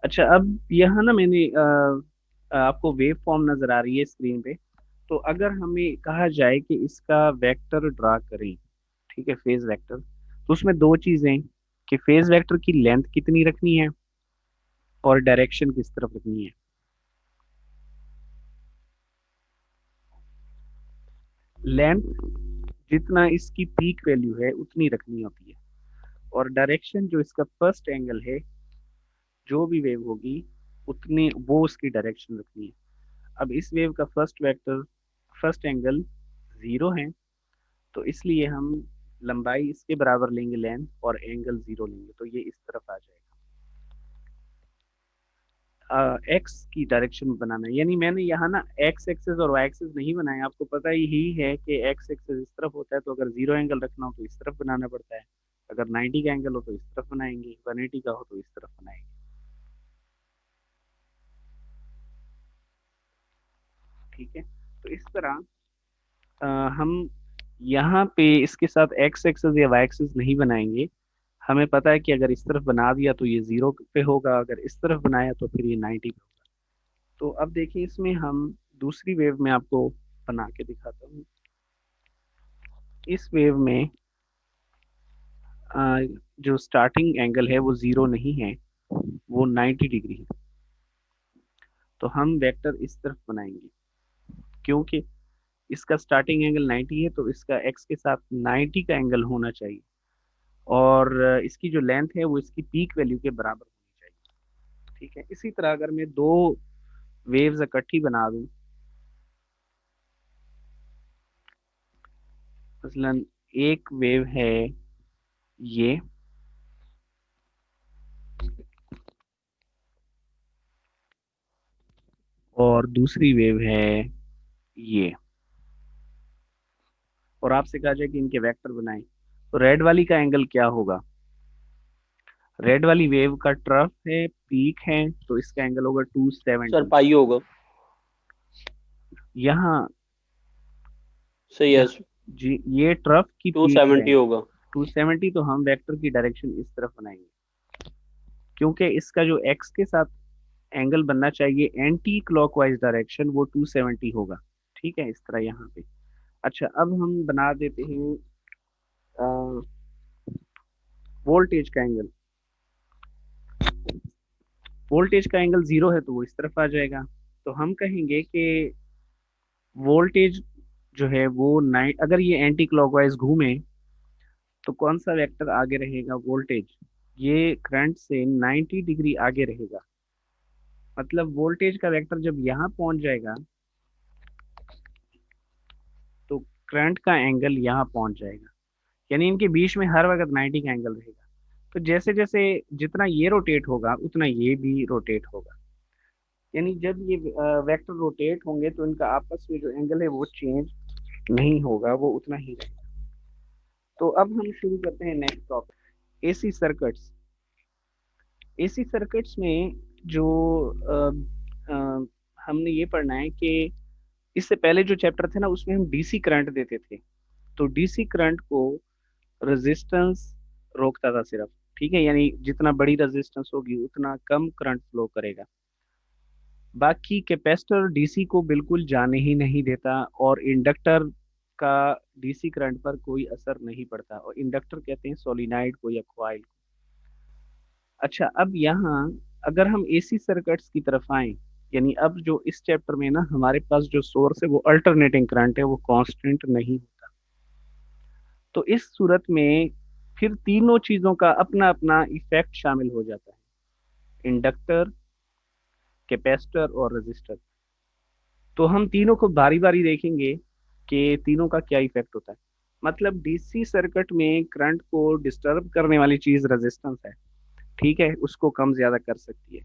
अच्छा, अब यहाँ ना मैंने आपको वेव फॉर्म नजर आ रही है स्क्रीन पे। तो अगर हमें कहा जाए कि इसका वेक्टर ड्रा करें, ठीक है, फेज वेक्टर, तो उसमें दो चीजें, कि फेज वेक्टर की लेंथ कितनी रखनी है और डायरेक्शन किस तरफ रखनी है। लेंथ जितना इसकी पीक वैल्यू है उतनी रखनी होती है, और डायरेक्शन जो इसका फर्स्ट एंगल है, जो भी वेव होगी उतनी वो उसकी डायरेक्शन रखनी है। अब इस वेव का फर्स्ट वेक्टर, फर्स्ट एंगल 0 है, तो इसलिए हम लंबाई इसके बराबर लेंगे लेंथ, और एंगल 0 लेंगे, तो ये इस तरफ आ जाएगा। एक्स की डायरेक्शन में बनाना है, यानी मैंने यहाँ ना एक्स एक्सेस और वाई एक्सेस नहीं बनाया। आपको पता ही है कि एक्स एक्सेस इस तरफ होता है, तो अगर 0 एंगल रखना हो तो इस तरफ बनाना पड़ता है। अगर 90 का एंगल हो तो इस तरफ बनाएंगे, 180 का हो तो इस तरफ बनाएंगे। ठीक है, तो इस तरह अ, हम यहाँ पे इसके साथ एक्स एक्सेस या वाई एक्सेस नहीं बनाएंगे। हमें पता है कि अगर इस तरफ बना दिया तो ये 0 पे होगा, अगर इस तरफ बनाया तो फिर ये 90 पे होगा। तो अब देखिए, इसमें हम दूसरी वेव में आपको बना के दिखाता हूँ। इस वेव में अ, जो स्टार्टिंग एंगल है वो 0 नहीं है, वो 90 डिग्री है। तो हम वेक्टर इस तरफ बनाएंगे, क्योंकि इसका स्टार्टिंग एंगल 90 है, तो इसका एक्स के साथ 90 का एंगल होना चाहिए, और इसकी जो लेंथ है वो इसकी पीक वैल्यू के बराबर होनी चाहिए। ठीक है, इसी तरह अगर मैं दो वेव्स इकट्ठी बना दूं, मसलन एक वेव है ये, और दूसरी वेव है ये, और आपसे कहा जाए कि इनके वेक्टर बनाएं, तो रेड वाली का एंगल क्या होगा। रेड वाली वेव का ट्रफ है, पीक है, तो इसका एंगल होगा सर 270। पाई होगा। यहाँ सही है। यहाँ जी, ये ट्रफ की टू पीक है सेवेंटी होगा। 270, तो हम वेक्टर की डायरेक्शन इस तरफ बनाएंगे, क्योंकि इसका जो एक्स के साथ एंगल बनना चाहिए एंटी क्लॉकवाइज डायरेक्शन, वो 270 होगा। ठीक है, इस तरह यहाँ पे। अच्छा, अब हम बना देते हैं वोल्टेज का एंगल। वोल्टेज का एंगल 0 है, तो वो इस तरफ आ जाएगा। तो हम कहेंगे कि वोल्टेज जो है वो नाइन, अगर ये एंटी क्लॉकवाइज घूमे तो कौन सा वेक्टर आगे रहेगा, वोल्टेज। ये करंट से 90 डिग्री आगे रहेगा। मतलब वोल्टेज का वेक्टर जब यहाँ पहुंच जाएगा तो करंट का एंगल यहाँ पहुंच जाएगा, यानी इनके बीच में हर वक्त 90 का एंगल रहेगा। तो जैसे जैसे जितना ये रोटेट होगा उतना ये भी रोटेट होगा, यानी जब ये वेक्टर रोटेट होंगे तो इनका आपस में जो एंगल है वो चेंज नहीं होगा, वो उतना ही रहेगा। तो अब हम शुरू करते हैं next topic, AC circuits. AC circuits में जो हमने ये पढ़ना है कि इससे पहले जो चैप्टर थे ना उसमें हम डीसी करंट देते थे। तो डीसी करंट को रेजिस्टेंस रोकता था सिर्फ। ठीक है, यानी जितना बड़ी रेजिस्टेंस होगी उतना कम करंट फ्लो करेगा। बाकी कैपेसिटर डीसी को बिल्कुल जाने ही नहीं देता, और इंडक्टर का डीसी करंट पर कोई असर नहीं पड़ता, और इंडक्टर कहते हैं सोलिनॉइड को या कॉइल। अच्छा, अब यहाँ अगर हम एसी सर्किट्स की तरफ आए, यानी अब जो इस चैप्टर में ना हमारे पास जो सोर्स है वो अल्टरनेटिंग करंट है, वो कांस्टेंट नहीं होता। तो इस सूरत में फिर तीनों चीजों का अपना अपना इफेक्ट शामिल हो जाता है, इंडक्टर, कैपेसिटर और रेजिस्टर। तो हम तीनों को बारी बारी देखेंगे कि तीनों का क्या इफेक्ट होता है। मतलब डीसी सर्किट में करंट को डिस्टर्ब करने वाली चीज रेजिस्टेंस है। ठीक है, उसको कम ज्यादा कर सकती है।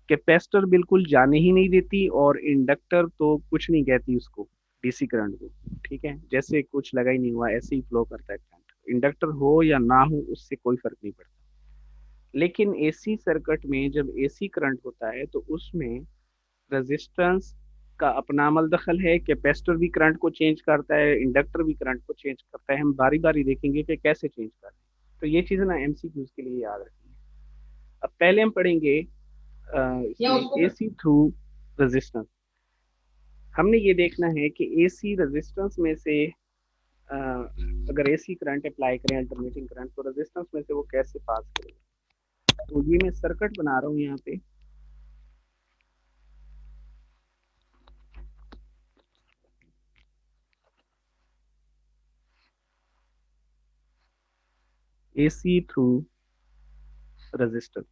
कैपेसिटर बिल्कुल जाने ही नहीं देती, और इंडक्टर तो कुछ नहीं कहती उसको, डीसी करंट को। ठीक है, जैसे कुछ लगा ही नहीं हुआ ऐसे ही फ्लो करता है करंट, इंडक्टर हो या ना हो उससे कोई फर्क नहीं पड़ता। लेकिन एसी सर्किट में जब एसी करंट होता है तो उसमें रेजिस्टेंस का अपना अमल दखल है, कैपेसिटर भी करंट को चेंज करता है, इंडक्टर भी करंट को चेंज करता है। हम बारी बारी देखेंगे कि कैसे चेंज करते हैं। तो ये चीज़ ना एमसीक्यूज के लिए याद रखनी है। अब पहले हम पढ़ेंगे इसमें एसी थ्रू रेजिस्टेंस, हमने ये देखना है कि एसी रेजिस्टेंस में से अगर एसी करंट अप्लाई करें अल्टरनेटिंग करंट तो रेजिस्टेंस में से वो कैसे पास करेगा। तो ये मैं सर्किट बना रहा हूँ यहाँ पे। एसी थ्रू रेजिस्टर,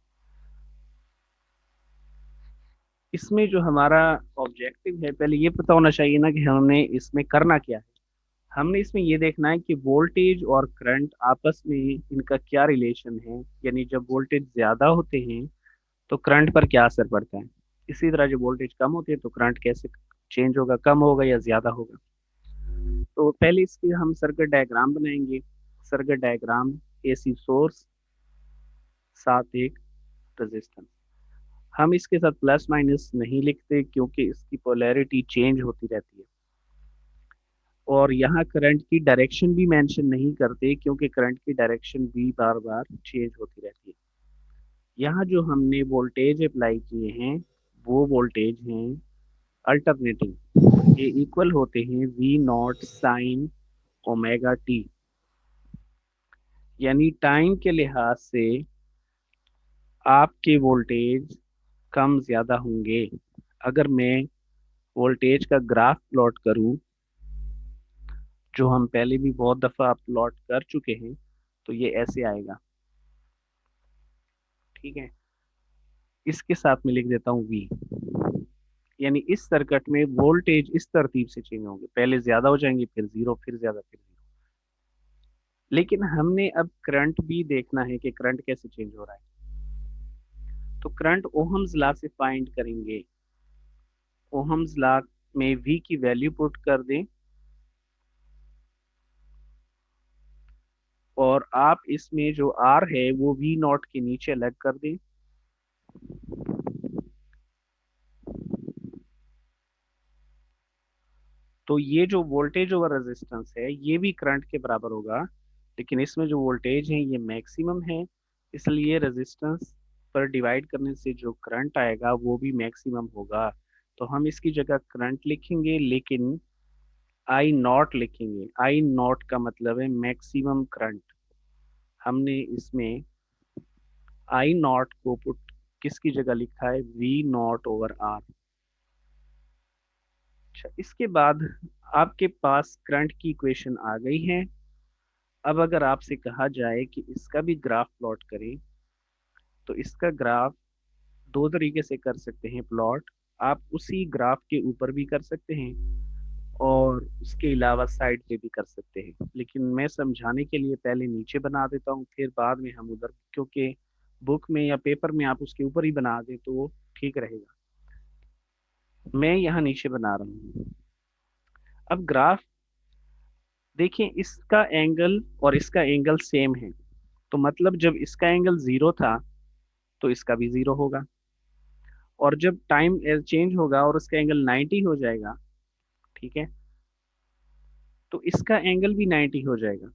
इसमें जो हमारा ऑब्जेक्टिव है, पहले ये पता होना चाहिए ना कि हमने इसमें करना क्या है। हमने इसमें ये देखना है कि वोल्टेज और करंट आपस में इनका क्या रिलेशन है, यानी जब वोल्टेज ज्यादा होते हैं तो करंट पर क्या असर पड़ता है, इसी तरह जब वोल्टेज कम होती है तो करंट कैसे चेंज होगा, कम होगा या ज्यादा होगा। तो पहले इसकी हम सर्किट डायग्राम बनाएंगे। सर्किट डायग्राम, एसी सोर्स, साथ एक रेजिस्टेंस। हम इसके साथ प्लस माइनस नहीं लिखते क्योंकि इसकी पोलैरिटी चेंज होती रहती है। और यहाँ करंट की डायरेक्शन भी मेंशन नहीं करते क्योंकि करंट की डायरेक्शन भी बार बार चेंज होती रहती है। यहाँ जो हमने वोल्टेज अप्लाई किए हैं वो वोल्टेज हैं अल्टरनेटिंग, ये इक्वल होते हैं V naught sine omega t, यानी टाइम के लिहाज से आपके वोल्टेज कम ज्यादा होंगे। अगर मैं वोल्टेज का ग्राफ प्लॉट करूं, जो हम पहले भी बहुत दफा प्लॉट कर चुके हैं, तो ये ऐसे आएगा। ठीक है, इसके साथ मैं लिख देता हूँ वी, यानी इस सर्किट में वोल्टेज इस तरतीब से चेंज होंगे, पहले ज्यादा हो जाएंगे, फिर जीरो, फिर ज्यादा, फिर जीरो। लेकिन हमने अब करंट भी देखना है कि करंट कैसे चेंज हो रहा है। तो करंट ओहम्स लॉ से फाइंड करेंगे। ओहम्स लॉ में वी की वैल्यू पुट कर दें और आप इसमें जो आर है वो वी नॉट के नीचे अलग कर दें। तो ये जो वोल्टेज ओवर रेजिस्टेंस है ये भी करंट के बराबर होगा, लेकिन इसमें जो वोल्टेज है ये मैक्सिमम है, इसलिए रेजिस्टेंस पर डिवाइड करने से जो करंट आएगा वो भी मैक्सिमम होगा। तो हम इसकी जगह करंट लिखेंगे लेकिन आई नॉट लिखेंगे। आई नॉट का मतलब है मैक्सिमम करंट। हमने इसमें आई नॉट को पुट किसकी जगह लिखा है, वी नॉट ओवर आर। अच्छा, इसके बाद आपके पास करंट की इक्वेशन आ गई है। अब अगर आपसे कहा जाए कि इसका भी ग्राफ प्लॉट करें, तो इसका ग्राफ दो तरीके से कर सकते हैं प्लॉट। आप उसी ग्राफ के ऊपर भी कर सकते हैं और उसके अलावा साइड पे भी कर सकते हैं, लेकिन मैं समझाने के लिए पहले नीचे बना देता हूँ, फिर बाद में हम उधर, क्योंकि बुक में या पेपर में आप उसके ऊपर ही बना दें तो वो ठीक रहेगा। मैं यहाँ नीचे बना रहा हूँ। अब ग्राफ देखें, इसका एंगल और इसका एंगल सेम है, तो मतलब जब इसका एंगल जीरो था तो इसका भी जीरो होगा, और जब टाइम चेंज होगा और उसका एंगल 90 हो जाएगा, ठीक है, तो इसका एंगल भी 90 हो जाएगा।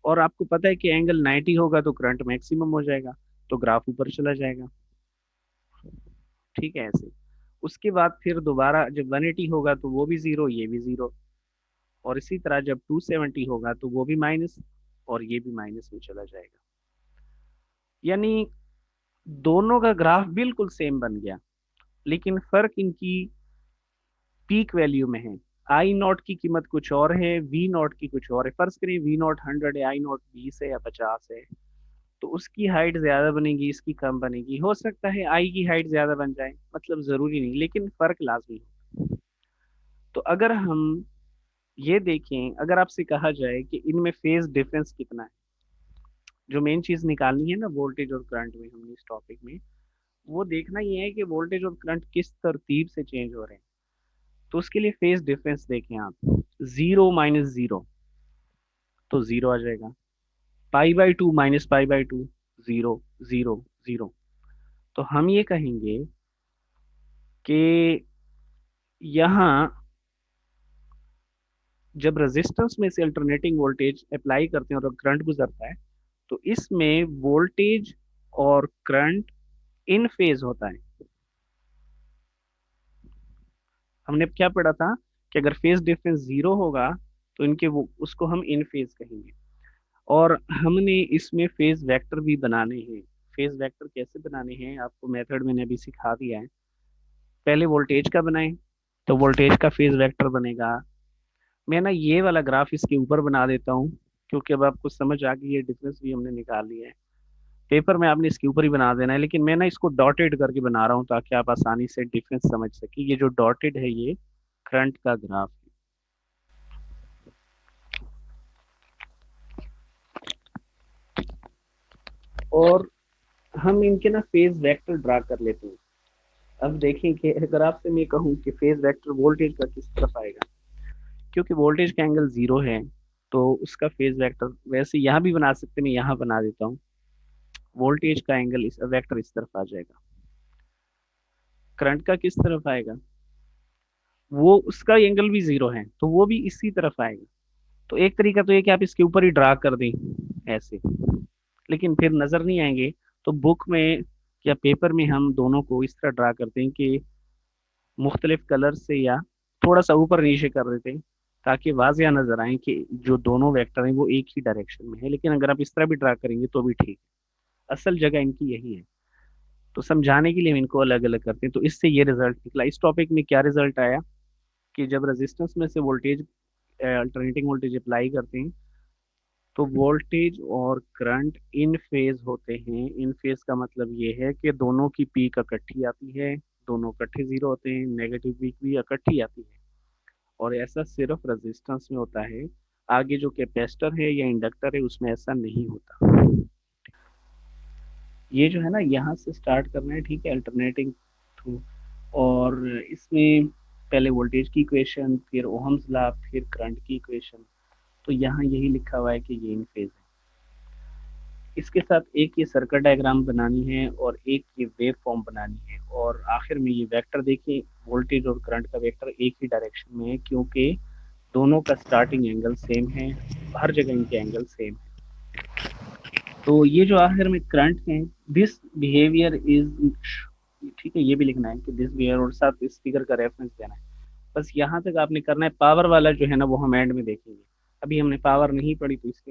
और आपको पता है कि एंगल 90 होगा तो करंट मैक्सिमम हो जाएगा, तो ग्राफ ऊपर चला जाएगा। ठीक है, ऐसे उसके बाद फिर दोबारा जब 180 होगा तो वो भी जीरो, ये भी जीरो, और इसी तरह जब 270 होगा तो वो भी माइनस और ये भी माइनस में चला जाएगा। यानी दोनों का ग्राफ बिल्कुल सेम बन गया, लेकिन फर्क इनकी पीक वैल्यू में है। आई नॉट की कीमत कुछ और है, वी नॉट की कुछ और है। फर्ज करिए वी नॉट 100 है, आई नॉट 20 है या 50 है, तो उसकी हाइट ज्यादा बनेगी, इसकी कम बनेगी। हो सकता है आई की हाइट ज्यादा बन जाए, मतलब जरूरी नहीं, लेकिन फर्क लाजमी हो। तो अगर हम ये देखें, अगर आपसे कहा जाए कि इनमें फेज डिफरेंस कितना है, जो मेन चीज निकालनी है ना वोल्टेज और करंट में, हमने इस टॉपिक में वो देखना ये है कि वोल्टेज और करंट किस तरतीब से चेंज हो रहे हैं। तो उसके लिए फेज डिफरेंस देखें आप, जीरो माइनस जीरो तो जीरो आ जाएगा, pi by two minus pi by two, zero, zero, zero. तो हम ये कहेंगे कि यहाँ जब रेजिस्टेंस में से अल्टरनेटिंग वोल्टेज अप्लाई करते हैं और करंट गुजरता है, तो इसमें वोल्टेज और करंट इन फेज होता है। हमने क्या पढ़ा था कि अगर फेज डिफरेंस जीरो होगा तो इनके वो उसको हम इन फेज कहेंगे। और हमने इसमें फेज वेक्टर भी बनाने हैं। फेज वेक्टर कैसे बनाने हैं आपको मेथड मैंने अभी सिखा दिया है। पहले वोल्टेज का बनाएं, तो वोल्टेज का फेज वेक्टर बनेगा। मैं ना ये वाला ग्राफ इसके ऊपर बना देता हूँ, क्योंकि अब आपको समझ आ गई है, डिफरेंस भी हमने निकाल लिया है। पेपर में आपने इसके ऊपर ही बना देना है, लेकिन मैं ना इसको डॉटेड करके बना रहा हूँ ताकि आप आसानी से डिफरेंस समझ सके। ये जो डॉटेड है ये करंट का ग्राफ है। और हम इनके ना फेज वेक्टर ड्रा कर लेते हैं। अब देखें कि अगर आपसे मैं कहूँ कि फेज वेक्टर वोल्टेज का किस तरफ आएगा, क्योंकि वोल्टेज का एंगल जीरो है, तो उसका फेज वेक्टर वैसे यहाँ भी बना सकते हैं, मैं यहाँ बना देता हूँ। वोल्टेज का एंगल इस वेक्टर इस तरफ आ जाएगा। करंट का किस तरफ आएगा, वो उसका एंगल भी जीरो है तो वो भी इसी तरफ आएगा। तो एक तरीका तो ये कि आप इसके ऊपर ही ड्रा कर दें ऐसे, लेकिन फिर नजर नहीं आएंगे। तो बुक में या पेपर में हम दोनों को इस तरह ड्रा करते हैं कि मुख्तलिफ कलर से या थोड़ा सा ऊपर नीचे कर देते हैं, ताकि वाजिया नजर आए कि जो दोनों वेक्टर हैं वो एक ही डायरेक्शन में है। लेकिन अगर आप इस तरह भी ड्रा करेंगे तो भी ठीक है, असल जगह इनकी यही है। तो समझाने के लिए हम इनको अलग अलग करते हैं। तो इससे ये रिजल्ट निकला। इस टॉपिक में क्या रिजल्ट आया कि जब रेजिस्टेंस में से वोल्टेज अल्टरनेटिंग वोल्टेज अप्लाई करते हैं तो वोल्टेज और करंट इन फेज होते हैं। इन फेज का मतलब ये है कि दोनों की पीक इकट्ठी आती है, दोनों इकट्ठे जीरो होते हैं, नेगेटिव पीक भी इकट्ठी आती है। और ऐसा सिर्फ रेजिस्टेंस में होता है, आगे जो कैपेसिटर है या इंडक्टर है उसमें ऐसा नहीं होता। ये जो है ना यहाँ से स्टार्ट करना है, ठीक है, अल्टरनेटिंग थ्रू। और इसमें पहले वोल्टेज की इक्वेशन, फिर ओहम्स लॉ, फिर करंट की इक्वेशन। तो यहाँ यही लिखा हुआ है कि ये इन फेज है। इसके साथ एक ये सर्किट डायग्राम बनानी है और एक ये वेव फॉर्म बनानी है। और आखिर में ये वेक्टर देखिए, वोल्टेज और करंट का वेक्टर एक ही डायरेक्शन में है, क्योंकि दोनों का स्टार्टिंग एंगल सेम है, हर जगह इनके एंगल सेम है। तो ये जो आखिर में करंट है, दिस बिहेवियर इज, ठीक है, ये भी लिखना है कि दिस बिहेवियर, और साथ इस फिगर का रेफरेंस देना है। बस यहाँ तक आपने करना है। पावर वाला जो है ना वो हम एंड में देखेंगे, अभी हमने पावर नहीं पढ़ी तो इसके